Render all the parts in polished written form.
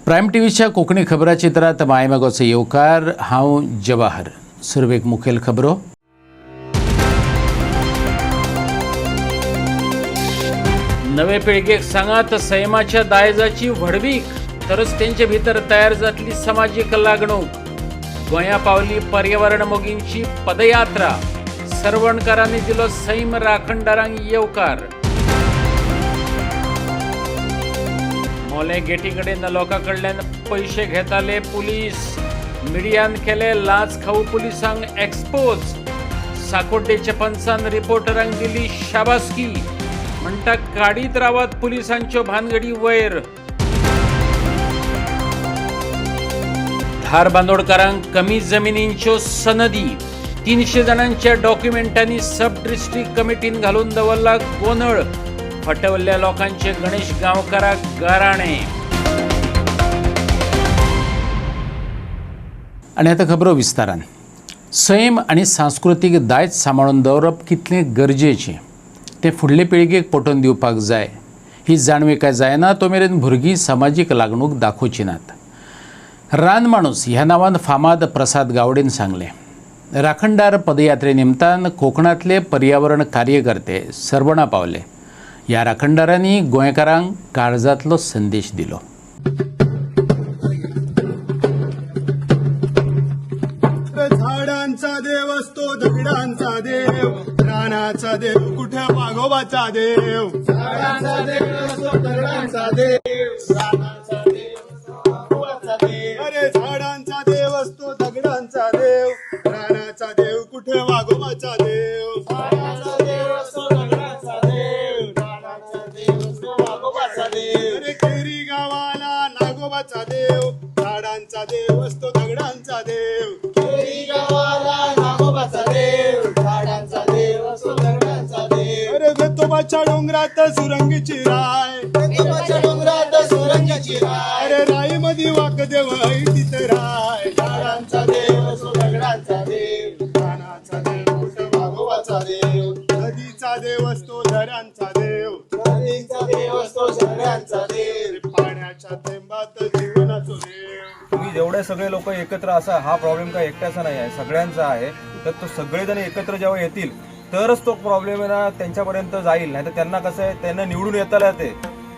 Prime टीव्हीच्या कोकणी खबरां चित्रात मायमागोचे येवकार हांव जवाहर. सुरवेक मुखेल खबरो. नवे पिळगेक सांगात सैमाच्या दायजाची व्हडवीक, तरच तेंचे भितर तयार जातली समाजीक लागणूक. गोंया पावली पर्यावरण मोगींची पदयात्रा, सरवणकारांनी दिलो सैम राखणदारांक येवकार. मोले गेटी कडेन लोकां कडल्यान पैसे घेताले पुलीस, मिडियान केले लाच खाऊ पुलिसांक एक्सपोज. साकोड्डेच्या पंचान रिपोर्टरांक दिली शाबासकी, म्हणटा काडीत रावत पुलिसांच्यो भानगडी वयर. धार बांदोडकारांक कमी जमिनींच्यो सनदी, 300 जाणांच्या डॉक्युमेंटांनी सब डिस्ट्रिक्ट कमिटीन घालून दवरला गोंधळ. फटवल्ल्या लोकांचे गणेश गांवकाराक गाराणे. आनी आतां खबरो विस्तारान. सैम आनी सांस्कृतीक दायज सांबाळून दवरप कितलें गरजेचें तें फुडले पिळगेक पटोवन दिवपाक जाय. ही जाणविकाय जायना तो मेरेन भुरगीं समाजीक लागणूक दाखोवची नात. रान माणूस ह्या नांवान फामाद प्रसाद गावडेन सांगलें. राखणदार पदयात्रे निमतान कोकणांतले पर्यावरण कार्यकर्ते सरवणा पावले. ह्या राखणदारांनी गोंयकारांक काळजांतलो संदेश दिलो. झाडांचा देव असतो दगडांचा देव, रानाचा देव कुठे वाघोबाचा देव. झाडांचा देव असतो दगडांचा देव, रानाचा देव वाघोबाचा देव. अरे झाडांचा देव असतो दगडांचा देव, रानाचा देव कुठे वाघोबाचा देव. झाडांचा देव असतो दगडांचा देव, रानाचा देव असतो वाघोबाचा देव. अरे केरी गावाला नागोबाचा देव, झाडांचा देव असतो दगडांचा देव. केरी गावाला नागोबाचा देव, झाडांचा देव असतो दगडांचा देव. अरे वेतोबाच्या डोंगरात सुरंगीची राय, वेतोबाच्या डोंगरात सुरंगीची राय. अरे राई मध्ये वाक देव तिथे राय. झाडांचा देव असतो दगडांचा देव, रानाचा देव कुठे वाघोबाचा देव. नदीचा देव असतो झऱ्यांचा देव, नदीचा देव असतो झऱ्यांचा देव. पाण्याच्या थेंबात जीवनाचा देव. तुम्ही जेवढे सगळे लोक एकत्र असा, हा प्रॉब्लेम काय एकट्याचा नाही आहे, सगळ्यांचा आहे. तर तो सगळेजण एकत्र जेव्हा येतील तरच तो प्रॉब्लेम आहे ना त्यांच्यापर्यंत जाईल. नाही तर त्यांना कसं आहे, त्यांना निवडून येताला ते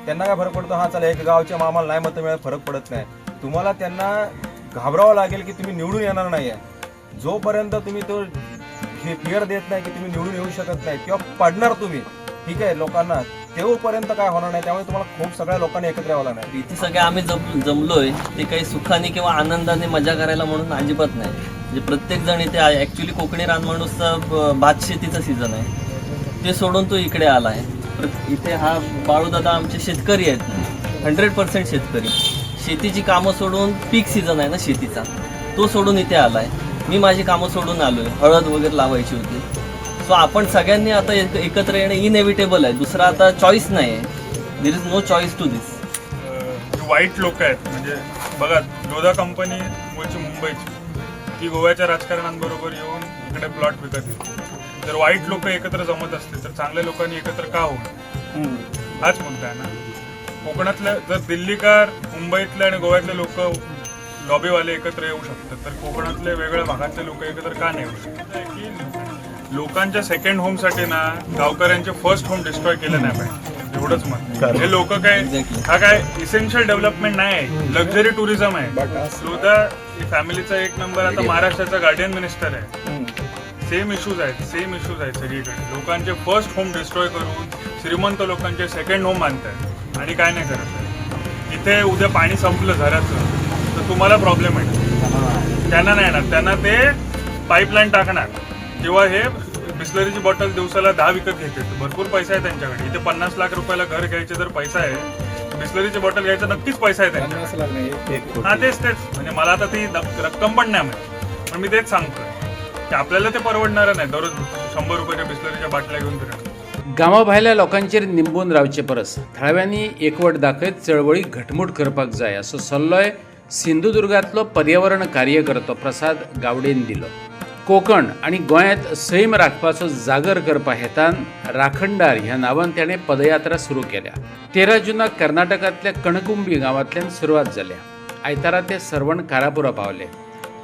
त्यांना काय फरक पडतो, हा चला एक गावच्या मामाला नाही मतं मिळत, फरक पडत नाही. तुम्हाला त्यांना घाबरावं लागेल की तुम्ही निवडून येणार नाही आहे. जोपर्यंत तुम्ही तो हे फिअर देत नाही की तुम्ही निवडून येऊ शकत नाही किंवा पडणार तुम्ही, ठीक आहे, लोकांना तेवढपर्यंत काय होणार नाही. त्यामुळे तुम्हाला खूप सगळ्या लोकांनी एकत्र यावं लागणार. इथे सगळे आम्ही जमलोय ते काही सुखाने किंवा आनंदाने मजा करायला म्हणून अजिबात नाही. म्हणजे प्रत्येक जण इथे ॲक्च्युली कोकणी रानमाणूसचा भात शेतीचा सीझन आहे, ते सोडून तो इकडे आला आहे. इथे हा बाळूदादा आमचे शेतकरी आहेत, 100% शेतकरी. शेतीची कामं सोडून पीक सीझन आहे ना शेतीचा, तो सोडून इथे आला आहे. मी माझी कामं सोडून आलो आहे, हळद वगैरे लावायची होती. सो आपण सगळ्यांनी आता एकत्र येणं इनएव्हिटेबल आहे. दुसरा आता चॉईस नाही आहे. There is no choice to this. वाईट लोक आहेत, म्हणजे बघा लोधा कंपनी मूळची मुंबईची, ती गोव्याच्या राजकारण्यांबरोबर येऊन इकडे प्लॉट विकत घेतली. जर वाईट लोक एकत्र जमत असतील तर चांगल्या लोकांनी एकत्र का होऊ, हाच मुद्दा आहे ना. कोकणातल्या जर दिल्लीकार, मुंबईतले आणि गोव्यातले लोक लॉबीवाले एकत्र येऊ शकतात, तर कोकणातले वेगळ्या भागातले लोक एकत्र का नाही येऊ शकतात. की लोकांच्या सेकंड होमसाठी ना गावकऱ्यांचे फर्स्ट होम डिस्ट्रॉय केलं नाही पाहिजे, एवढंच मत. हे लोक काय, हा काय इसेन्शियल डेव्हलपमेंट नाही आहे, लक्झरी टुरिझम आहे. लोधा फॅमिलीचा एक नंबर आता महाराष्ट्राचा गार्डियन मिनिस्टर आहे. सेम इश्यूज आहेत सगळीकडे. लोकांचे फर्स्ट होम डिस्ट्रॉय करून श्रीमंत लोकांचे सेकंड होम बांधतात आणि काय नाही करत. इथे उद्या पाणी संपलं झऱ्याचं तर तुम्हाला प्रॉब्लेम आहे, त्यांना नाही येणार. त्यांना ते पाईपलाईन टाकणार किंवा हे बिस्लरीची बॉटल दिवसाला 10 विकत घेते. भरपूर पैसा आहे त्यांच्याकडे. इथे 50 लाख रुपयाला घर घ्यायचे जर पैसा आहे, बिस्लरीची बॉटल घ्यायचा नक्कीच पैसा आहे त्यांच्याकडे. हा तेच म्हणजे मला आता ती रक्कम पण नाही माहिती, पण मी तेच सांगतोय की आपल्याला ते परवडणार नाही दररोज 100 रुपयाच्या बिस्लरीच्या बाटल्या घेऊन फिरणं. गांवाभायल्या लोकांचेर निंबून रावचे परस थळव्यांनी एकवट दाखयत चळवळी घटमूट करपाक जाय असो सल्लोय सिंधुदुर्गांतलो पर्यावरण कार्यकर्तो प्रसाद गावडेन दिलो. कोकण आणि गोंयांत सैम राखपाचो जागर करपा हेतान राखणदार ह्या नांवान ताणें पदयात्रा सुरू केल्या. 13 जुनाक कर्नाटकांतल्या कणकुंबी गांवांतल्यान सुरवात जाल्या. आयतारा ते सरवण कारापुरा पावले.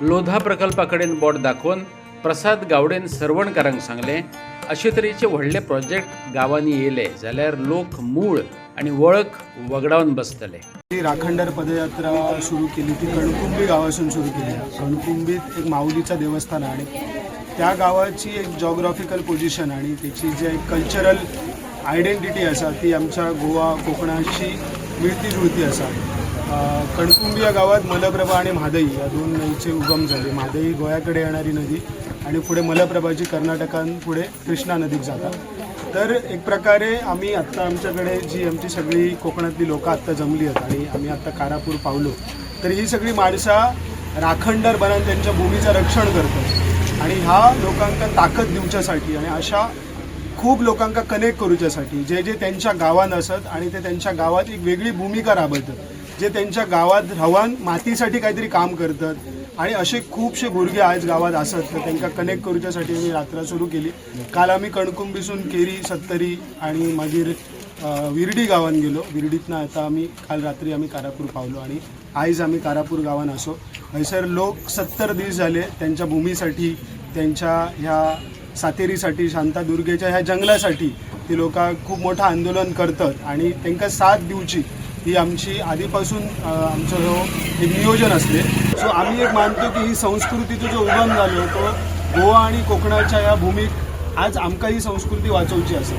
लोधा प्रकल्पा कडेन बोट दाखोवन प्रसाद गावडेन सरवणकारांक सांगलें अशे तरेचे व्हडले प्रोजेक्ट गांवांनी येयले जाल्यार लोक मूळ आनी वळख वगडावन बसतले. ही राखणदार पदयात्रा सुरू केली ती कणकुंबी गावासून सुरू केली. कणकुंबीत एक माऊलीचं देवस्थान आहे आणि त्या गावाची एक जॉग्राफिकल पोझिशन आणि त्याची जे एक कल्चरल आयडेंटिटी असा ती आमच्या गोवा कोकणाची मिळती जुळती असा. कणकुंबी या गावात मलप्रभा आणि म्हादई या दोन नदीचे उगम झाले. म्हादई गोव्याकडे येणारी नदी आणि पुढे मलप्रभाची कर्नाटकान पुढे कृष्णा नदीक जातात. तर एक प्रकारे आम्ही आत्ता आमच्याकडे जी आमची सगळी कोकणातली लोकं आत्ता जमली आहेत आणि आम्ही आत्ता कारापूर पावलो, तर ही सगळी माणसं राखणदार बनान त्यांच्या भूमीचं रक्षण करतात आणि ह्या लोकांना ताकद दिवच्यासाठी आणि अशा खूप लोकांना कनेक्ट करूच्यासाठी जे जे त्यांच्या गावात असत आणि ते त्यांच्या गावात एक वेगळी भूमिका राबवतात, जे त्यांच्या गावात राहून मातीसाठी काहीतरी काम करतात आणि असे खूपशे भुरगे आज गावात असत तर त्यांना कनेक्ट करूच्यासाठी मी यात्रा सुरू केली. काल आम्ही कणकुंबीसून केरी, सत्तरी आणि मागीर विर्डी गावात गेलो. विर्डीतनं आता आम्ही काल रात्री आम्ही कारापूर पावलो आणि आयज आम्ही कारापूर गावात असो. हयसर लोक 70 दीस झाले त्यांच्या भूमीसाठी, त्यांच्या ह्या सातेरीसाठी, शांतादुर्गेच्या ह्या जंगलासाठी ती लोक खूप मोठं आंदोलन करतात आणि त्यांना साथ दिवची ही आमची आधीपासून आमचं जो एक नियोजन असले. सो आम्ही एक मानतो की ही संस्कृतीचा जो उगम झालो तो गोवा आणि कोकणाच्या या भूमीत आज आमका ही संस्कृती वाचवची असेल.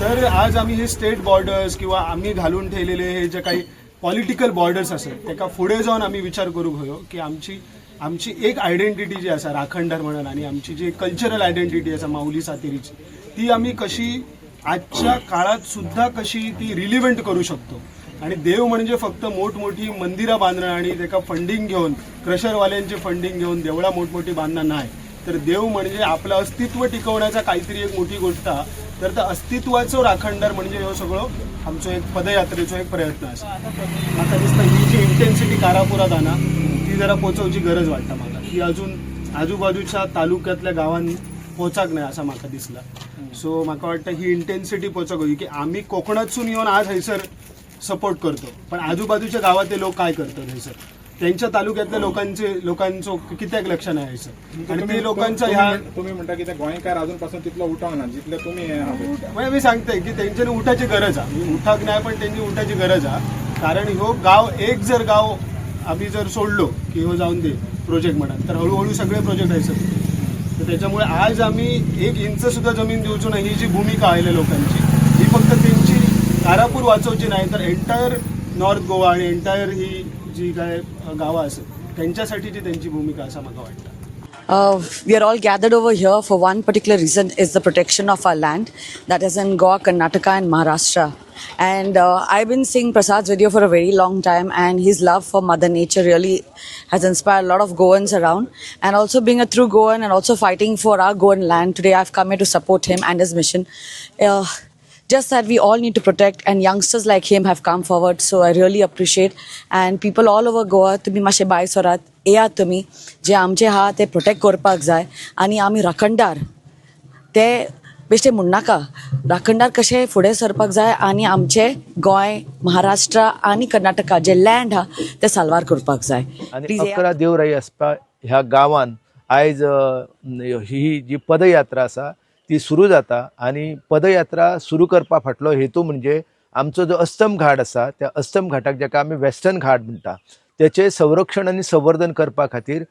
तर आज आम्ही हे स्टेट बॉर्डर्स किंवा आम्ही घालून ठेवलेले हे जे काही पॉलिटिकल बॉर्डर्स असेल त्याका पुढे जाऊन आम्ही विचार करू हयो की आमची एक आयडेंटिटी जी असा राखणदार म्हणून आणि आमची जी कल्चरल आयडेंटिटी असा माऊली सातेरीची ती आम्ही कशी आजच्या काळात सुद्धा कशी ती रिलिव्हंट करू शकतो. आणि देव म्हणजे फक्त मोठमोठी मंदिरं बांधणं आणि त्याका फंडिंग घेऊन क्रशरवाल्यांचे फंडिंग घेऊन देवळा मोठमोठी बांधणं नाही, तर देव म्हणजे आपलं अस्तित्व टिकवण्याचा काहीतरी एक मोठी गोष्ट. तर त्या अस्तित्वाचं राखणदार म्हणजे हे सगळं आमचं एक पदयात्रेचो एक प्रयत्न असा. आता दिसतं ही जी इंटेन्सिटी कारापुरात आहे ना ती जरा पोचवची गरज वाटतं मला. ती अजून आजूबाजूच्या तालुक्यातल्या गावांनी पोचाक नाही असं म्हाका दिसला. सो म्हाका वाटतं ही इंटेन्सिटी पोचक होई की आम्ही कोकणातसून येऊन आज हयसर सपोर्ट करतो, पण आजूबाजूच्या गावातले लोक काय करतात हयसर, त्यांच्या तालुक्यातल्या लोकांचं कित्याक लक्ष नाही हयसर. आणि ते लोकांचं ह्या तुम्ही म्हणता की त्या गोंयकार अजूनपासून तिथलं उठाव ना जिथले तुम्ही म्हणजे मी सांगते की त्यांच्यानी उठाची गरज आहे. मी उठाक नाही पण त्यांची उठाची गरज आहे. कारण ह्यो गाव एक जर गाव आम्ही जर सोडलो की ह्यो जाऊन दे प्रोजेक्ट म्हणून तर हळूहळू सगळे प्रोजेक्ट आहे सर. तर त्याच्यामुळे आज आम्ही 1 इंच सुद्धा जमीन देऊचो नाही. ही जी भूमिका आहे लोकांची ही फक्त त्यांची कारापूर वाचवची नाही तर एंटायर नॉर्थ गोवा आणि एंटायर ही जी काय गावं असेल त्यांच्यासाठीची त्यांची भूमिका असं मला वाटतं. We are all gathered over here for one particular reason, is the protection of our land, that is in Goa, Karnataka and Maharashtra. And I've been seeing Prasad's video for a very long time, and his love for Mother Nature really has inspired a lot of Goans around. And also being a true Goan and also fighting for our Goan land, today I've come here to support him and his mission. Just that we all need to protect, and youngsters like him have come forward, so I really appreciate. And people all over Goa, तुम्ही मातशे भायर सरात, येयात तुम्ही, जे आमचे हा ते protect करपाक जाय. आणि आमी राखणदार ते बेश्टे म्हणनाका, राखणदार कशे फुडें सरपाक जाय आणि आमचे गोंय, महाराष्ट्र आणि कर्नाटका जे लँड हा ते साल्वार करपाक जाय. आणि 11 देवराई आसपा ह्या गांवांत आयज ही जी पदयात्रा आसा ती सुरू जाता. आणि पदयात्रा सुरू करपा फाटलो हेतू म्हणजे आमचो जो अस्तम घाट आसा त्या अस्तम घाटाक जाका आमी वेस्टर्न घाट म्हणटा त्याचे संरक्षण आणि संवर्धन करपा खातीर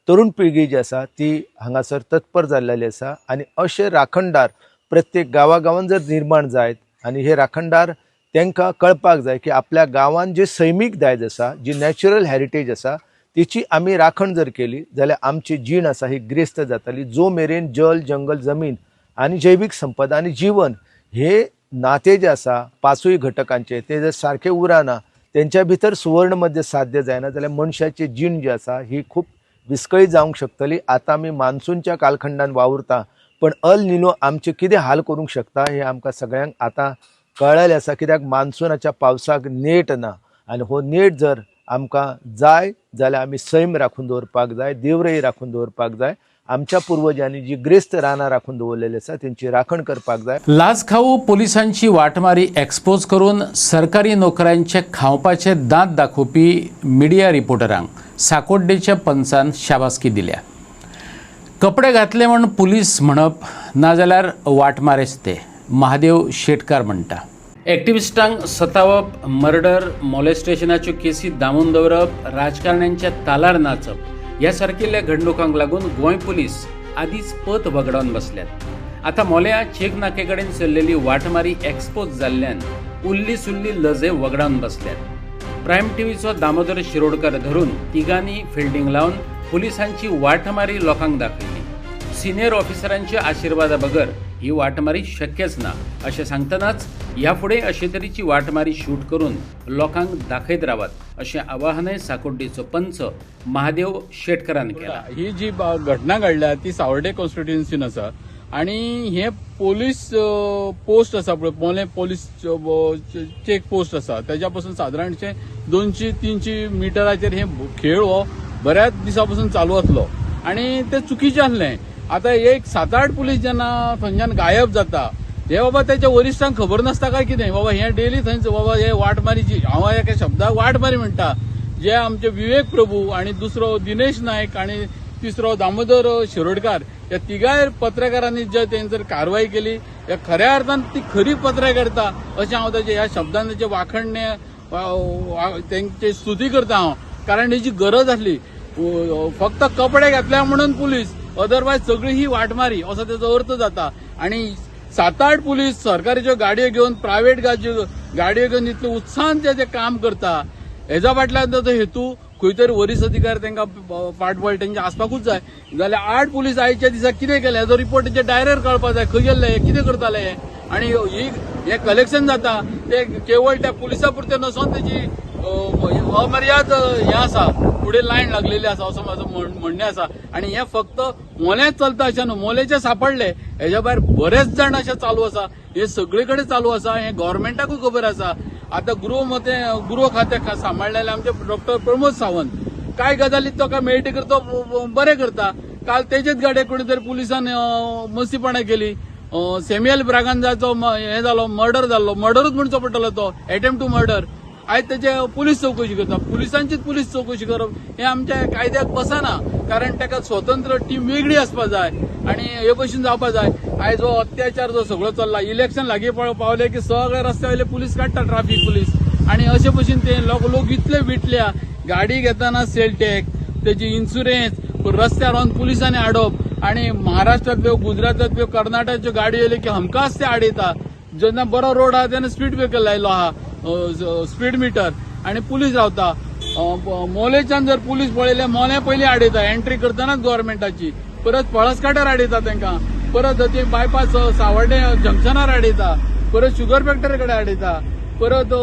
तरुण पिळगी जी आसा ती हांगासर तत्पर जाल्लेली आसा. आणि अशे राखणदार प्रत्येक गांवागांवांत जर निर्माण जायत आणि हे राखणदार तांकां कळपाक जाय की आपल्या गांवांत जी सैमीक दायज आसा, जी नॅचरल हेरिटेज आसा तिची आमी राखण जर केली जाल्यार आमची जीण आसा ही ग्रेस्त जाताली. जो मेरेन जल, जंगल, जमीन आणि जैविक संपदा आणि जीवन हे नाते जे आसा पांचूय घटकांचे ते जर सारखे उरना, त्यांच्या भितर सुवर्ण मध्ये साध्य जायना जाल्यार मनशाची जीण जी आसा ही खूप विस्कळीत जावंक शकतली. आता आमी मान्सूनच्या कालखंडान वावुरता, पण अल निनो आमचे कितें हाल करूंक शकता हे आमकां सगळ्यांक आता कळलेलें आसा. कित्याक मान्सूनाच्या पावसाक नेट ना आणि हो नेट जर आमकां जाय जाल्यार आमी सैम राखून दवरपाक जाय, देवरई राखून दवरपाक जाय. आमच्या पूर्वजांनी जी ग्रेस्त रानां राखून दवरलेली आसा तेंची राखण करपाक जाय. लाचखाऊ पोलिसांची वाटमारी एक्सपोज करून सरकारी नोकऱ्यांचे खावपाचे दांत दाखोवपी मिडिया रिपोर्टरांक साकोड्डेच्या पंचान शाबासकी दिल्या. कपडे घातले म्हण पुलीस म्हणप नाजाल्यार वाटमारेच ते, महादेव शेटकार म्हणटा. एक्टिविस्टांक सतावप, मर्डर, मॉलेस्टेशनाच्यो केसी दामून दवरप, राजकारण्यांच्या तालार नाचप ह्या सारकिल्ल्या घडणुकांक लागून गोंय पुलीस आदींच पत वगडावन बसल्यात. आतां मोल्या चेक नाके कडेन चल्लेली वाटमारी एक्सपोज जाल्ल्यान उल्ली सुल्ली लजे वगडावन बसल्यात. प्रायम टीव्हीचो दामोदर शिरोडकार धरून तिगांनी फिल्डिंग लावन पुलिसांची वाटमारी लोकांक दाखयली. सिनियर ऑफिसरांच्या आशिर्वादा बगर ही वाटमारी शक्यच ना अशें सांगतनाच ह्या फुडें अशे तरेची वाटमारी शूट करून लोकांक दाखयत रावात अशें आवाहनय साकोड्डेचो पंच महादेव शेटकारान केलां. ही जी घटना घडल्या ती सावर्डे कॉन्स्टिट्युएन्सीन आसा आणि हे पोलीस पोस्ट आसा पळय, मोले पोलीस चेक पोस्ट आसा त्याच्या पासून सादारणशे 200-300 मिटराचेर हे खेळ हो बऱ्याच दिसा पासून चालू आसलो आणि ते चुकीचें आसलें. आता एक 7-8 पुलीस जेन्ना थंयच्यान गायब जाता हे बाबा त्याच्या वरिश्ठांक खबर नासता काय कितें, बाबा हे डेली थंयच बाबा हे वाटमारीची, हांव एका शब्दाक वाटमारी म्हणटा, जे आमचे विवेक प्रभू आणि दुसरो दिनेश नायक आणि तिसरो दामोदर शिरोडकार या तिगाय पत्रकारांनी जे तेंचेर कारवाई केली या खऱ्या अर्थान ती खरी पत्रकारिता अशें हांव ताचे ह्या शब्दान ताचे वाखणणे तेंची स्तुती करता हांव. कारण हेची गरज आसली. फक्त कपडे घातल्या म्हणून पुलीस, अदरवायज सगळी ही वाटमारी असो त्याचो अर्थ जाता. आणि 7-8 पुलीस सरकारीच्यो गाडयो घेवन, प्रायव्हेट गाडयो घेवन इतले उत्साहान जे काम करता, हेच्या फाटल्यान जो हेतू खंय तरी वरिश्ठ अधिकारी तांकां पाठबळ तेंचे आसपाकूच जाय. जाल्यार 8 पुलीस आयच्या दिसा कितें केलें हेजो रिपोर्ट तेंचे डायरेक्ट कळपाक जाय, खंय गेल्ले, कितें करताले. आणि हे कलेक्शन जाता ते केवळ त्या पुलिसा पुरते नसून त्याची अमर्याद हे आसा, फुडें लायन लागलेली आसा असं माझं म्हणणें आसा. आणि हे फक्त मोल्याच चलता अशें न्हू, मोलेचे सापडले हेच्या भायर बरेच जाण अशें चालू आसा, हे सगळे कडेन चालू आसा, हे गव्हर्नमेंटाकूय खबर आसा. आता गृह खात्याक सांबाळलेले आमचे डॉक्टर प्रमोद सावंत काय गजाली तो मेळटकर तो बरें करता. काल तेजेच गाडये कोणी तरी पुलिसान मस्तीपणां केली. सॅम्युएल ब्रागांजाचो हे जालो, मर्डर जाल्लो, मर्डरूच म्हणचो पडटलो तो, अटेम्प्ट टू मर्डर. आयज तेचे पुलीस चौकशी करता, पुलिसांचीच पुलीस चौकशी करप हे आमच्या कायद्याक बसना. कारण ताका स्वतंत्र टीम वेगळी आसपाक जाय आणि हे भशेन जावपाक जाय. आयज हो अत्याचार जो सगळो चल्ला, इलेक्शन लागीं पावले की सगळे रस्त्या वयले पुलीस काडटा, ट्राफीक पुलीस, आणि अशे भशेन ते लोक इतले विटल्या. गाडी घेताना सेल टॅक्स, तेची इन्शुरन्स, रस्त्यार रावन पुलिसांनी हाडप. आणि महाराष्ट्रांतल्यो, गुजरातांतल्यो, कर्नाटकाच्यो गाडयो येयल्यो की हमखास ते आडयता. जेन्ना बरो रोड आहा तेन्ना स्पीड ब्रेकर लायलो आहा, स्पीड मीटर, आणि पुलीस रावता. मोलेच्यान जर पुलीस पळयले, मोले पयलीं आडयता एंट्री करतनाच गव्हर्नमेंटाची, परत पळसकाट्यार आडयता तांकां, परत ते बायपास सावर्डे जंक्शनार आडयता, परत शुगर फॅक्टरी कडेन आडयता, परत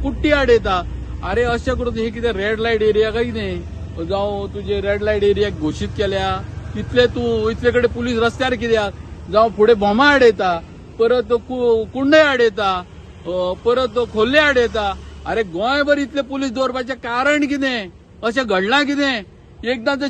कुट्टी आडयता. अरे अशें करून हे कितें रेड लायट एरिया काय कितें, जावं तुजे रेड लायट एरिया घोशीत केल्या, इतले कडेन पुलीस रस्त्यार कित्याक, जावं फुडें बोमा आडयता, परत कुंडय आडयता, परत खोल्ले आडयता. अरे गोंयभर इतले पुलीस दवरपाचें कारण कितें, अशें घडलां कितें. एकदां जर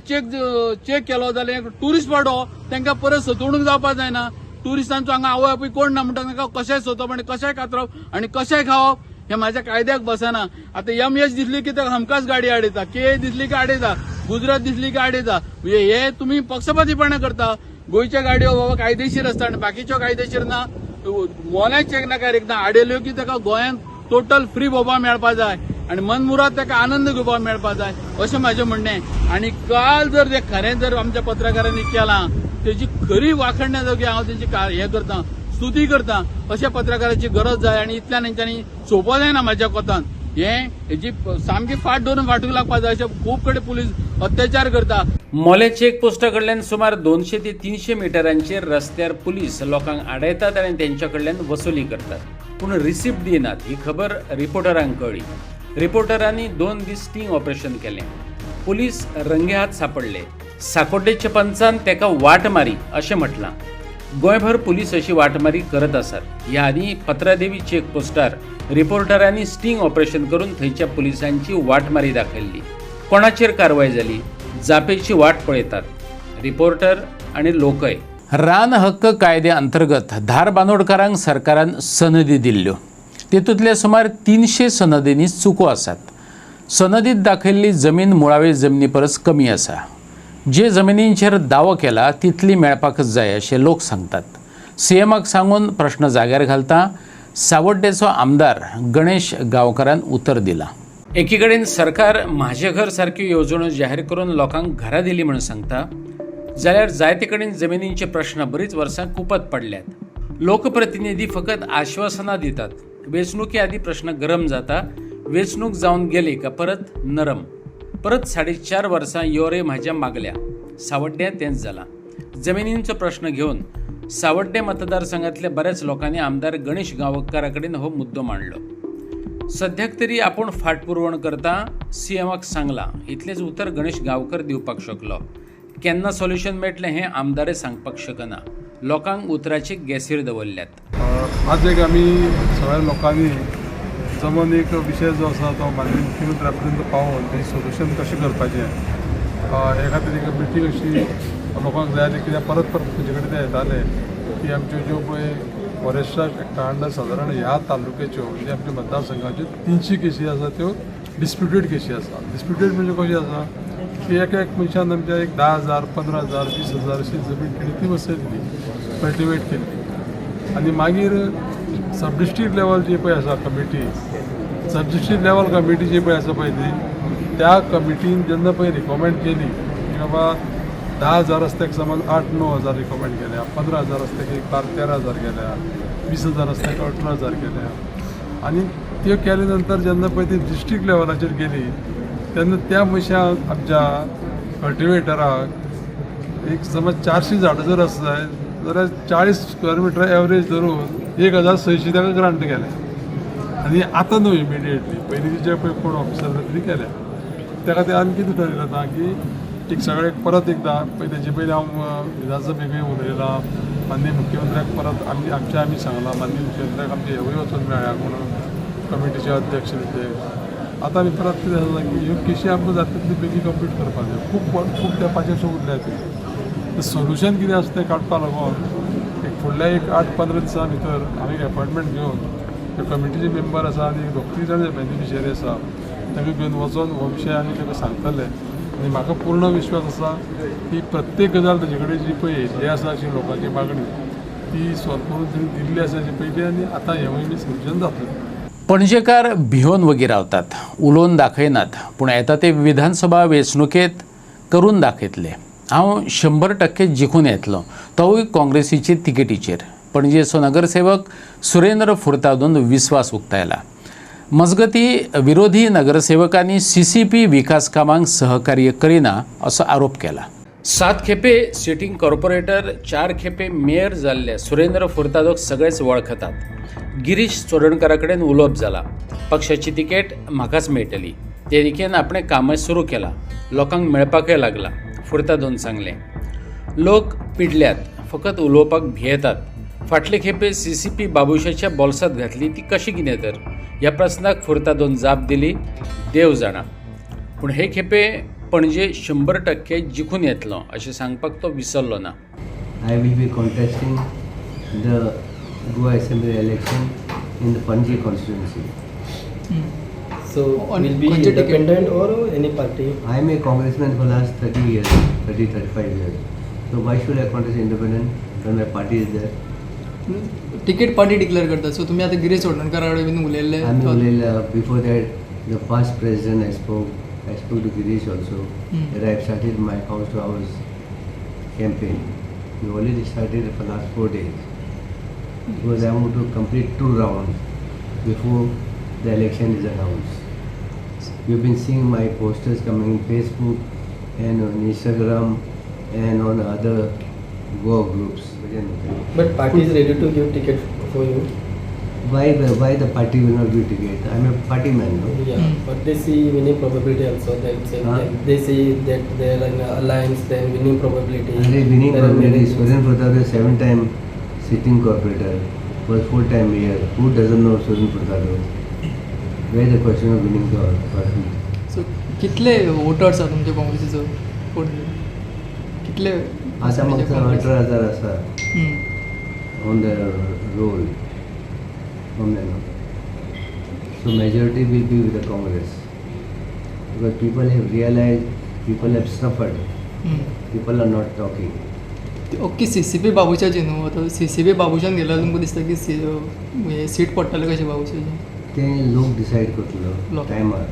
चेक केलो जाल्यार टुरिस्ट स्पॉट हो तांकां परत सतवणूक जावपाक जायना. टुरिस्टांचो हांगा आवय आपूय कोण ना म्हणटा तांकां कशेंय सोदप आनी कशेंय कातरप आनी कशेंय खावप हे म्हाज्या कायद्याक बसना. आतां एमएच दिसली की ताका हमखास गाडी आडयता, के दिसली की आडयता, गुजरात दिसली की आडयता. हे तुम्ही पक्षपातीपणां करता. गोंयच्या गाडयो बाबा कायदेशीर आसता आनी बाकीच्यो कायदेशीर ना. मोल्याच चेक नाकार एकदां आडयल्यो की ताका गोंयांत टोटल फ्री भोवपाक मेळपाक जाय आणि मनमुराद ताका आनंद घेवपाक मेळपाक जाय अशें म्हाजें म्हणणें. आणि काल जर ते खरें जर आमच्या पत्रकारांनी केलां तेजी खरी वाखणण्या जोगी हांव तेची हे करता, स्तुती करता. अशा पत्रकाराची गरज जाय आणि इतल्यान हेंच्यांनी सोंपो जायना म्हाज्या कोतान. हेची सामकी फाट धरून फाटूक लागपाक जाय. अशें खूब कडेन पुलीस अत्याचार करता. मोले चेक पोस्टा कडल्यान सुमार 200 ते 300 मिटरांचेर रस्त्यार पुलीस लोकांक आडयतात आनी तेंच्या कडल्यान वसुली करतात, पूण रिसिप्ट दिनात. ही खबर रिपोर्टरांक कळ्ळी. रिपोर्टरांनी 2 दीस स्टिंग ऑपरेशन केलें. पुलीस रंगेहात सापडले. साकोड्डेच्या पंचान तेका वाटमारी अशें म्हटलां. गोंयभर पुलीस अशी वाटमारी करत आसात. ह्या आदी पत्रादेवी चेक पोस्टार रिपोर्टरांनी स्टिंग ऑपरेशन करून थंयच्या पुलिसांची वाटमारी दाखयल्ली. कोणाचेर कारवाय जाली, जापेची वाट पळयतात. रिपोर्टर आणि लोकय. रान हक्क कायदे अंतर्गत धार बांदोडकारांक सरकारान सनदी दिल्ल्यो. तेतूंतले सुमार 300 सनदींनी चुको आसात. सनदीत दाखयल्ली जमीन मुळावे जमनी परस कमी आसा. जे जमिनींचेर दावो केला तितली मेळपाकच जाय अशें लोक सांगतात. सीएमाक सांगून प्रश्न जाग्यार घालता सावड्डेचो आमदार गणेश गांवकारान उतर दिलां. एकीकडेन सरकार म्हाजे घर सारक्यो येवजण्यो जाहीर करून लोकांक घरां दिली म्हणून सांगता, जाल्यार जायते कडेन जमिनींचे प्रश्न बरीच वर्सां कुपत पडल्यात. लोकप्रतिनिधी फकत आश्वासनां दितात. वेंचणुके आदी प्रश्न गरम जाता. वेंचणूक जावन गेली का परत नरम. परत 4.5 वर्सां यो रे म्हाज्या मागल्या. सावड्ड्या तेंच जालां. जमिनींचो प्रश्न घेवन सावड्डे मतदारसंघातल्या बऱ्याच लोकांनी आमदार गणेश गांवकारा कडेन हो मुद्दो मांडलो. सद्याक तरी आपूण फाटपुरवण करता, सीएमाक सांगलां इतलेंच उतर गणेश गांवकर दिवपाक शकलो. केन्ना सोल्युशन मेळटलें हें आमदारे सांगपाक शकना. लोकांक उतराचे गॅसीर दवरल्यात. आज एक आमी सगळ्या लोकांनी जमून एक विशय जो आसा तो माननीय मुख्यमंत्र्या पर्यंत पावोवन तें सोल्युशन कशें करपाचें हे खातीर एक मिटींग अशी लोकांक जाय. कित्याक परत तुजे कडेन ते येताले की आमच्यो ज्यो पळय फॉरेस्टाक एक्टा अंडर सादारण ह्या तालुक्याच्यो म्हणजे आमच्या मतदारसंघाच्यो 300 केसी आसा त्यो डिस्प्युटेड केसी आसा. डिस्प्युटेड म्हणजे कशें आसा की एक मनशान आमच्या एक 10,000, 15,000, 20,000 अशी जमीन केली ती वसयल्ली, कल्टिवेट केल्ली. आनी मागीर सब डिस्ट्रिक्ट लेवल जी पळय आसा कमिटी, सब डिस्ट्रिक्ट लेवल कमिटी जी पळय आसा पळय ती, त्या कमिटीन जेन्ना पळय रिकमेंड केली की बाबा 10,000 रस्त्याक समज 8-9,000 रिकमेंड केल्या, 15,000 रस्त्याक एक 12-13,000 गेल्या, 20,000 रस्त्याक 18,000 गेल्या. आनी त्यो केले नंतर जेन्ना पळय ती डिस्ट्रिक्ट लेवलाचेर गेली तेन्ना त्या मनशाक आमच्या कल्टिवेटराक एक समज 400 झाडां जर आसा जाय जाल्यार 40 स्क्वेअर मिटर एवरेज धरून 1,600 ताका ग्रांट केल्या. आनी आतां न्हू इमिडिएटली पयलीं जे पळय कोण ऑफिसर तरी केल्या. त्या खातीर आमी कितें ठरयलें आतां की एक सगळे परत एकदां पळय तेजे पयलीं हांव विधानसभेकूय उलयलां. माननीय मुख्यमंत्र्याक परत आमी सांगलां माननीय मुख्यमंत्र्याक आमचे हेवूय वचून मेळ्ळ्या म्हणून कमिटीचे अध्यक्ष ते. आतां आमी परत कितें जाता की ह्यो केशी आमकां जाता तितली बेगीन कंप्लीट करपाक जाय. खूब तेंपाचें अशें उरल्या ते सोल्युशन कितें आसा तें काडपा लागून एक फुडल्या एक 8-15 दिसां भितर हांवें एक अपॉयंटमेंट घेवन ते कमिटीचे मेंबर आसा आनी 2-3 जाण बेनिफिशियरी आसा ताका घेवन वचोन हो विशय आमी ताका सांगतले. आनी म्हाका पूर्ण विश्वास आसा की प्रत्येक गजाल ताजे कडेन जी पळय येयल्ली आसा अशी लोकांची मागणी ती सॉल्व करून ताणी दिल्ली आसा जी पयली आनी आतां हेवूय बी सोल्युशन जातलें. पणजेकार भिवन वगी रावतात, उलोवन दाखयनात, पूण येता ते विधानसभा वेंचणुकेत करून दाखयतले. हांव 100% जिखून येतलो, तोवूय काँग्रेसीचे तिकेटीचेर. पणजेचो नगरसेवक सुरेंद्र फुर्तादोन विस्वास उक्तायला. मजगती विरोधी नगरसेवकांनी CCP विकास कामांक सहकार्य करिना असो आरोप केला. 7 खेपे सिटींग कॉर्पोरेटर, 4 खेपे मेयर जाल्ले सुरेंद्र फुर्तादोक सगळेच वळखतात. गिरीश चोडणकारा कडेन उलोवप जाला. पक्षाची तिकेट म्हाकाच मेळटली. ते दिकेन आपणें कामय सुरू केलां. लोकांक मेळपाकय लागला. फुर्तादोन सांगलें. लोक पिडल्यात, फकत उलोवपाक भियेतात. फाटले खेपे CCP बाबुशाच्या बोल्सांत घातली ती कशी कितें तर ह्या प्रस्नाक फुर्तादोन जाप दिली, देव जाणा. पूण हे खेपे पणजे 100% जिखून येतलो अशें सांगपाक तो विसरलो ना. I will be contesting the Goa Assembly election in the Panji constituency. So will be independent or any party? I am a congressman for last 35 years. So why should I contest independent when my party is there? Ticket party declare करता. So तुम्ही आता गिरीश चोडणकारा कडेन उलयल्ले. आम्ही उलयला. Before that, the past president I spoke to Girish also. That I have started my house to house campaign. We already started for last 4 days. Because I want to complete 2 rounds before the election is announced. You've been seeing my posters coming on Facebook and on Instagram and on other Goa groups. But party is ready to give ticket for you. Why the party will not give ticket? I'm a party man, no? Yeah, but they see winning probability also. They see that they are in alliance, then winning probability. Winning probability. Suren Pratap is 7-time sitting corporator, was 4-time mayor. Who doesn't know Suren Pratap? Where is the question of winning the party? So कितले voters आसा तुमच्या काँग्रेसीचो? कितले आतां म्हाका 18,000 आसा on the roll from them. So majority will be with the Congress because people have realized, people have suffered, people are not talking. Okay CCP बाबूच्याची न्हू आतां CCP बाबूच्यान गेल्यार तुमकां दिसता की सीट पडटलें कशें बाबूच्याचें ते लोक डिसायड करतलो टायमार.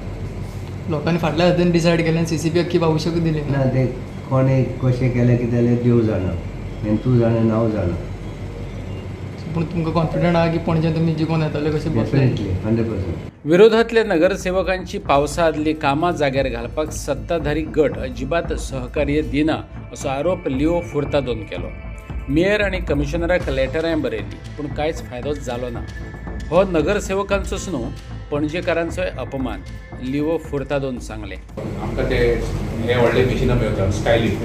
लोकांनी फाटल्या हातीन डिसायड केलें CCP अख्खी बाबूच्याक दिली ना ते कोणे कशें केलें कितें जाल्यार देव जाणा आनी तूं जाणा हांव जाणा. पूण तुमकां कॉन्फिडंट आहा की पणजे तुमी जिखून येतले कशें डेफिनेटली 100%. विरोधातल्या नगरसेवकांची पावसा आदली कामां जाग्यार घालपाक सत्ताधारी गट अजिबात सहकार्य दिना असो आरोप लिओ फुर्तादोन केलो. मेयर आनी कमिशनराक लेटरांय बरयली पूण कांयच फायदोच जालो ना. हो नगरसेवकांचोच न्हू पणजेकारांचोय अपमान लिओ फुर्तादोन सांगलें. आमकां ते हे व्हडले मशिनां मेळटा स्कायलिफ्ट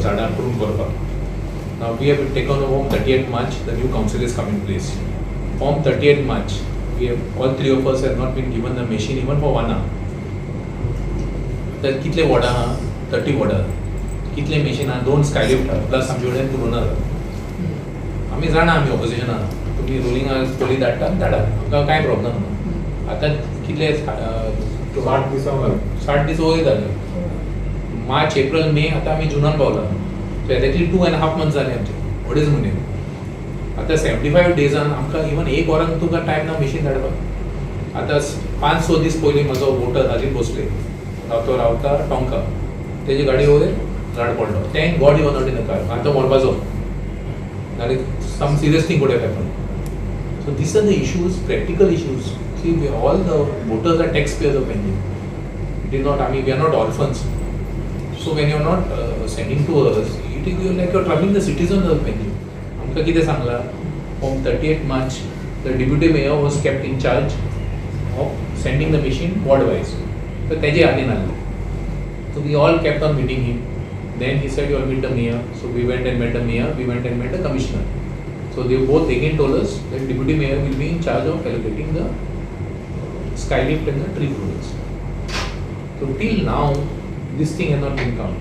झाडां प्रूव करपाक. Now we have taken over 38th March, the new council is coming in place. From 38th March, we have, all three of us have not been given the machine even for 1 hour. तर कितले ward आहा 30 ward कितले machine आहा 2 स्कायलिफ्ट plus आमचे कडेन पुरोनर. आमी जाणा आमी ऑपोजिशन आहा तुमी रुलिंग पोली धाडटा आमकां कांय प्रॉब्लम ना. आतां कितले 60 दीस वयर जाले. मार्च एप्रील मे आतां आमी जुनान पावला. So exactly 2.5 months जाले आमचे अडेज म्हयने. आतां 75 डेजान आमकां इवन 1 वरान तुका टायम ना मशीन धाडपाक. आतां 5-6 दीस पयलीं म्हजो वोटर राजीव भोसले रावता टोंका तेजी गाडी वयर झाड पडलो. Thank God you are not in the car. आतां मरपाचो नाल्यार some serious thing would have happen. So these are the issues practical issues. See we all the voters are taxpayers of Panjim. It is not we are not orphans. So when you are not sending to us, it is like you are troubling the citizens of Penjim. आमकां कितें सांगला from 38th March, the deputy mayor was kept in charge of sending the machine ward wise. So तेजे हातीन आसलें. So we all kept on meeting him. Then he said you all meet the mayor. So we went and met the mayor. We went and met the commissioner. So they both again told us that deputy mayor will be in charge of allocating the skylift and the tree growers. So till now this thing has not been come,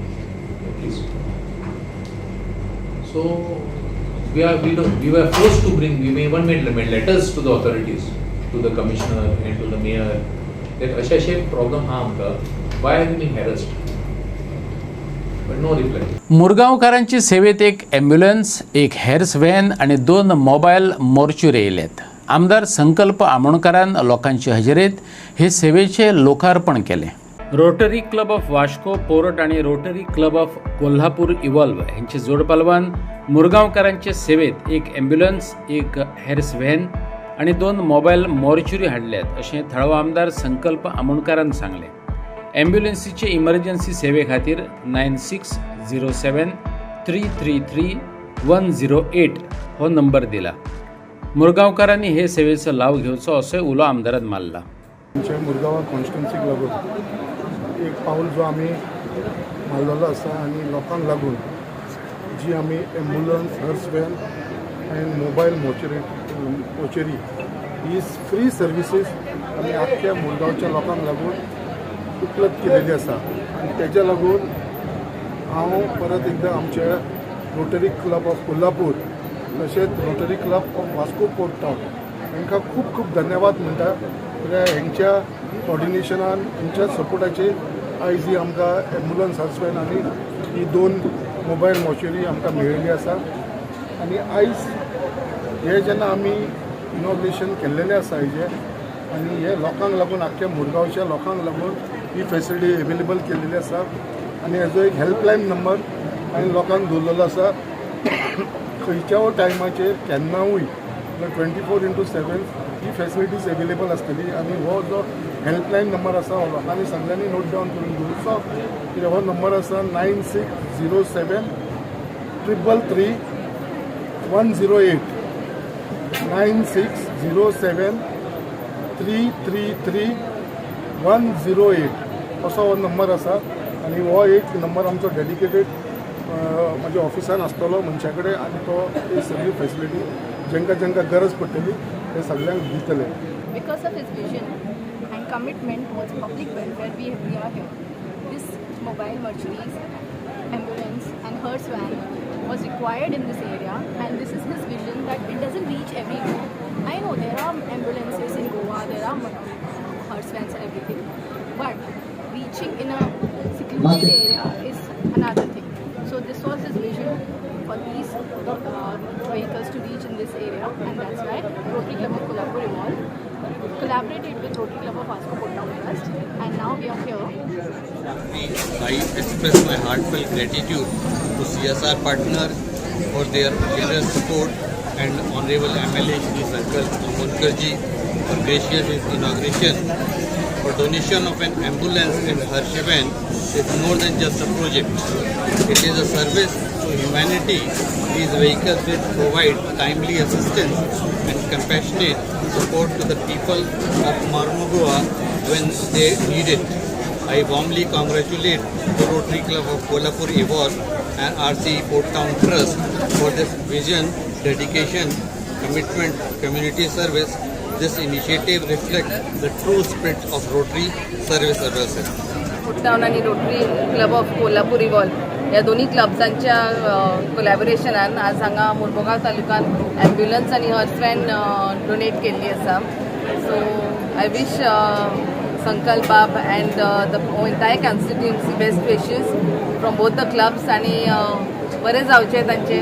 please. So we were forced to bring. We may even made letters to the authorities, to the commissioner and to the mayor that ashe problem ha amka. Why have we been harassed? But no reply. मुरगांवकारांची सेवेत एक ambulance, एक हेर्स van आणि 2 mobile mortuary येयल्यात. आमदार संकल्प आमोणकारान लोकांचे हजेरेत हे सेवेचे लोकार्पण केले. रोटरी क्लब ऑफ वास्को पोरट आणि rotary club of Kolhapur evolve यांचे जोडपालवान मुरगांवकारांचे सेवेत एक ॲम्ब्युलन्स, एक हेर्स व्हॅन आणि 2 मोबायल मॉर्च्युरी हाडल्यात अशें थळावो आमदार संकल्प आमोणकारान सांगलें. ॲम्ब्युलन्सीचे इमर्जन्सी सेवे खातीर 9607 333 108 हो नंबर दिला. मुरगांवकारांनी हे सेवेचो लाव घेवचो असोय उलो आमदारान मारला. आमच्या मुरगांव कॉन्स्टिट्युन्सीक लागून एक पाऊल जो आम्ही मारलेलो आसा आनी लोकांक लागून जी आमी ambulance, hearse van and mobile mortuary ही फ्री सर्विसीस आमी आख्ख्या मुरगांवच्या लोकांक लागून उपलब्ध केलेली आसा. आनी तेज्या लागून हांव परत एकदां आमच्या रोटरी क्लब ऑफ कोल्हापूर तशेंच rotary club of Vasco port town हांकां खूब खूब धन्यवाद म्हणटा. कित्याक हेंच्या कॉर्डिनेशनान हेंच्या सपोर्टाचेर आयज ही आमकां एम्ब्युलन्स हर्स व्हॅन आनी ही 2 मोबायल मॉर्च्युरी आमकां मेळिल्ली आसा. आनी आयज हे जेन्ना आमी इनॉग्रेशन केल्लेलें आसा हेजें आनी हे लोकांक लागून आख्ख्या मुरगांवच्या लोकांक लागून ही फेसिलिटी एवेलेबल केल्लेली आसा. आनी हेजो एक हेल्पलायन नंबर हांवें लोकांक दवरलेलो आसा. खंयच्याय टायमाचेर केन्नावूय 24/7 ही फेसिलिटीज एवेलेबल आसतली. आनी हो जो हेल्पलायन नंबर आसा हो लोकांनी सगळ्यांनी नोट डावन करून दवरचो. कित्याक हो नंबर आसा 9607 333 108 9607 333 108 असो हो नंबर आसा. आनी हो एक नंबर आमचो डेडिकेटेड म्हाज्या ऑफिसान आसतलो मनशा कडेन आनी तो ही सगळी फेसिलिटी जेंकां गरज पडटली ते सगळ्यांक दितले. Because of his vision and commitment towards public welfare, we are here. This mobile mortuaries ambulance and hearse van was required in this area, and this is his vision that it doesn't reach everywhere. I know there are ambulances in Goa, there are hearse vans and everything, but reaching in a secluded area is another thing. So this was his vision for these vehicles to reach in this area, and that's why Rotary Club of Kolhapur Evolve collaborated with Rotary Club of Vasco Portdown Trust, and now we are here. I express my heartfelt gratitude to CSR partners for their generous support and Honorable MLA Shri Sankar Mundkarji for gracious inauguration. For donation of an ambulance and hearse van is more than just a project. It is a service to humanity. These vehicles will provide timely assistance and compassionate support to the people of Mormugao when they need it. I warmly congratulate the Rotary Club of Kolhapur Evolve and RC Portdown Trust for this vision, dedication, commitment, community service. This initiative reflects the true spirit of Rotary Service Advocacy. पोर्टडाऊन आणि rotary club of Kolhapur evolve या दोन्ही क्लब्सांच्या कोलॅबोरेशनान आज हांगा मुरमुगांव तालुक्यात ambulance आणि hers van donate केल्ली आसा. So I wish संकल्प बाब and the entire constituency best wishes from both the clubs आणि बरे जावचे तांचे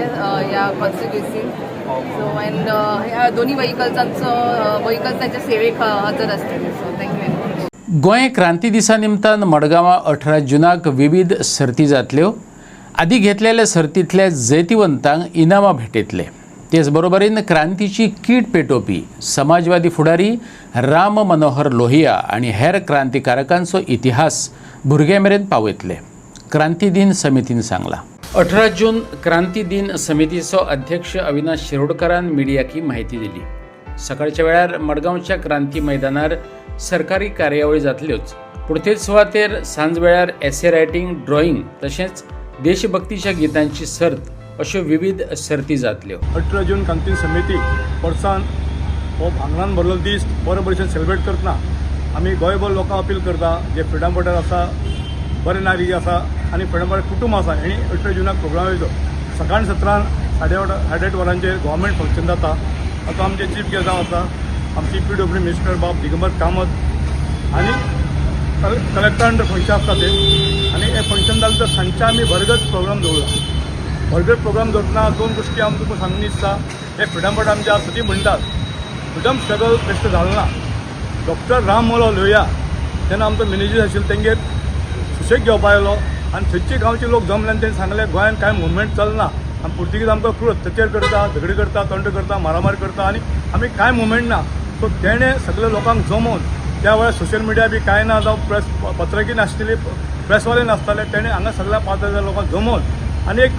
ह्या कॉन्स्टिट्युएन्सीन. सो अँड ह्या दोन्ही व्हेकल्स त्यांच्या सेवेक हजर असतले. So thank you very much. Goem Kranti दिसा निमतान मडगांवां 18 जुनाक विविध सर्ती जातल्यो. आदी घेतलेल्या सर्तींतल्या जैतिवंतांक इनामां भेटयतले. तेच बरोबरीन क्रांतीची कीड पेटोवपी समाजवादी फुडारी राम मनोहर लोहिया आनी हेर क्रांतिकारकांचो इतिहास भुरग्यां मेरेन पावयतले, क्रांती दिन समितीन सांगला. 18 जून क्रांती दिन समितीचो अध्यक्ष अविनाश शिरोडकरान मिडियाक ही माहिती दिली. सकाळच्या वेळार मडगांवच्या क्रांती मैदानार सरकारी कार्यावळी जातल्योच, पूण तेच सुवातेर सांज वेळार एसे रायटिंग, ड्रॉइंग तशेंच देशभक्तीच्या गितांची सर्त अश्यो विविध सर्ती जातल्यो. 18 जून क्रांती समिती वर्सान हो भांगरान भरलो दीस बरे भशेन सेलिब्रेट करतना आमी गोंयभर लोकांक अपील करता, जे फ्रिडम फायटर आसा, बरे नागरीक आसा आनी फ्रिडम फायटर कुटुंब आसा, हेणी 18 जुनाक प्रोग्राम येतो. सकाळी 7:30 वरांचेर गव्हर्मेंट फंक्शन जाता. आतां आमचे चीफ गेस्ट आसा, आमची PWD मिनिस्टर बाब दिगंबर कामत आनी कलेक्टरान फंक्शन आसता ते. आनी हे फंक्शन जालें तर सांजचे आमी भरगत प्रोग्राम दवरला. भरगत प्रोग्राम दवरतना दोन गोश्टी आमी तुमकां सांगूंक दिसता. हे फ्रिडम फायटर आमचे आसा ती म्हणटात फ्रिडम स्ट्रगल बेस्ट जालें ना. डॉक्टर राम मनोहर लोहिया जेन्ना आमचो मॅनेजर आशिल्लो तेंगेर सुशेग घेवपा आयलो आनी थंयचे गांवचे लोक जमले आनी तेणी सांगलें गोंयांत कांय मुवमेंट चलना आनी पुर्तुगीज आमकां खूब अत्याचार करता, झगडी करता, तंट करता, मारामारी करता आनी आमी कांय मुवमेंट ना. सो तेणें सगळे लोकांक जमोवन त्या वेळार सोशल मिडिया बी कांय ना, जावं प्रेस पत्रकी नासतली, प्रेसवाले नासताले, तेणें हांगा सगळ्या 5,000 लोकांक जमोवन आनी एक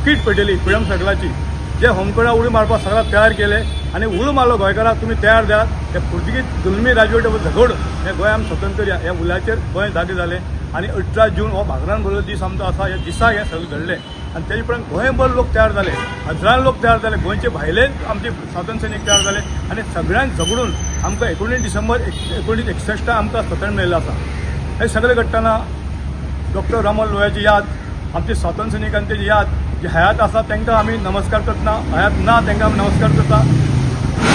कीट पेटयली फ्रिडम सर्कलाची. जे होमकडा उडी मारपाक सगळ्याक तयार केले आनी उलो मारलो गोंयकाराक तुमी तयार जायात. हे पुर्तुगीज जुलमी राजवटी झगड हे गोंय आमी स्वतंत्र या उल्याचेर गोंय जागे जालें. आनी 18 जून हो भांगरान भरलो दीस आमचो आसा. ह्या दिसाक हें सगळें घडलें आनी तेजे उपरांत गोंयभर लोक तयार जाले, हजारां लोक तयार जाले, गोंयचे भायले आमचे स्वातंत्र्य सैनीक तयार जाले आनी सगळ्यांक झगडून आमकां 19 डिसेंबर 1961 आमकां स्वातंत्र्य मेळिल्लें आसा. हे सगळें घडटना डॉक्टर राममोहन लोहियाची याद, आमचे स्वातंत्र्य सैनिकांची याद, जे हयात आसा तांकां आमी नमस्कार करतना, हयात ना तांकां आमी नमस्कार करता.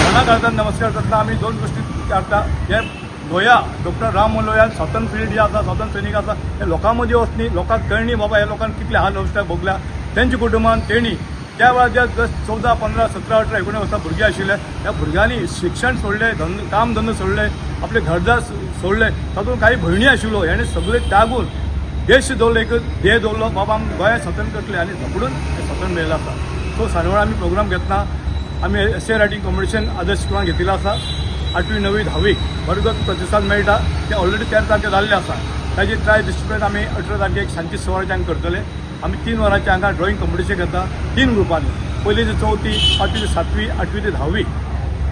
मना काळजांत नमस्कार करतना आमी दोन गोश्टी करता. हे लोहिया डॉक्टर राम मनोहर लोहिया स्वातंत्र्य पीरियड जे आसा, स्वातंत्र्य सैनीक आसा, हे लोकां मदीं वचनी, लोकांक कळणी बाबा ह्या लोकांक कितले हाल अवस्था भोगल्या. तेंच्या कुटुंबान तेणी त्या वेळार जे 14, 15, 17, 18, 19 वर्सां भुरगे आशिल्ले त्या भुरग्यांनी शिक्षण सोडलें, काम धंदो सोडले, आपले घरदार सोडले. तातूंत काही भयणी आशिल्लो, हेणे सगळे त्यागून देश दवरलो, एक ध्येय दवरलो बाबा आमी गोंय स्वतंत्र करतले आनी झगडून हे स्वतंत्र मेळिल्लें आसा. सो सांजवेळा आमी प्रोग्राम घेतना आमी एसे रायटिंग कॉम्पिटिशन आदर्श स्कुलान घेतिल्लें आसा. 8वी 9वी 10वी वर्गत प्रतिसाद मेळटा, ते ऑलरेडी 13 तारखेर जाल्लें आसा. ताजी ट्राय डिस्ट्रिक्ट आमी 18 तारखेक सांजची 6 वरांचेर करतले. आमी 3 वरांचें हांगा ड्रॉइंग कॉम्पिटिशन घेता 3 ग्रुपांनी. पयली ते 4थी, 5वी ते 7वी, 8वी ते 10वी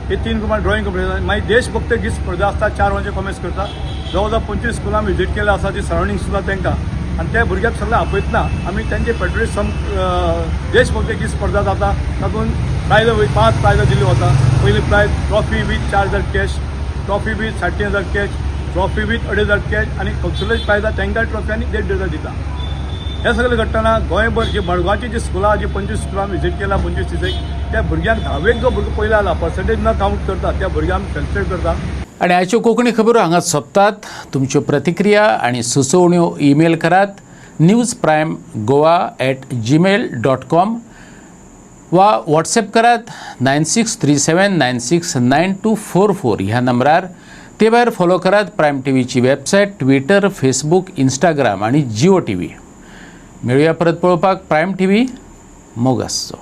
हे 3 ग्रुपान ड्रॉइंग कॉम्पिटिशन. मागीर देशभक्त गीत स्पर्धा आसता, 4 वरांचेर कॉमेंट्स करता. जवळ जवळ 25 स्कुलां विजीट केल्या आसा, ती सरावंडींग सुद्दां तांकां. आनी त्या भुरग्याक सगळें आपयतना आमी तेंचे पेट्रियटिझम देशभक्त गीत स्पर्धा जाता. तातूंत प्रायज 5 प्रायजां दिल्ली वता. पयली prize trophy with 4,000 cash, trophy with 60,000 cash, trophy with 2,500 cash आनी कल्चरल प्रायजां तांकां ट्रॉफी आनी 1,500 दिता. हे सगळें घडटना गोंयभर जे मडगांवची जी स्कुलां जी 25 स्कुलां विजीट केला 25 दिसांक त्या भुरग्यांक 10वेक जो भुरगो पयलो आला पर्संटेज न काउंट करता त्या भुरग्यांक आमी फेलिसिटेट करता. आणि आयच्यो कोंकणी खबरो हांगा सोंपतात. तुमच्यो प्रतिक्रिया आनी सुचोवण्यो ईमेल करात newsprimegoa@gmail.com वा व्हॉट्सॲप करात 9637969244 ह्या नंबरार. ते भायर फॉलो करात प्रायम टीव्हीची वेबसायट, ट्विटर, फेसबूक, इंस्टाग्राम आणि जिओ टीव्ही. मेळुया परत पळोवपाक प्रायम टीव्ही मोगासचो.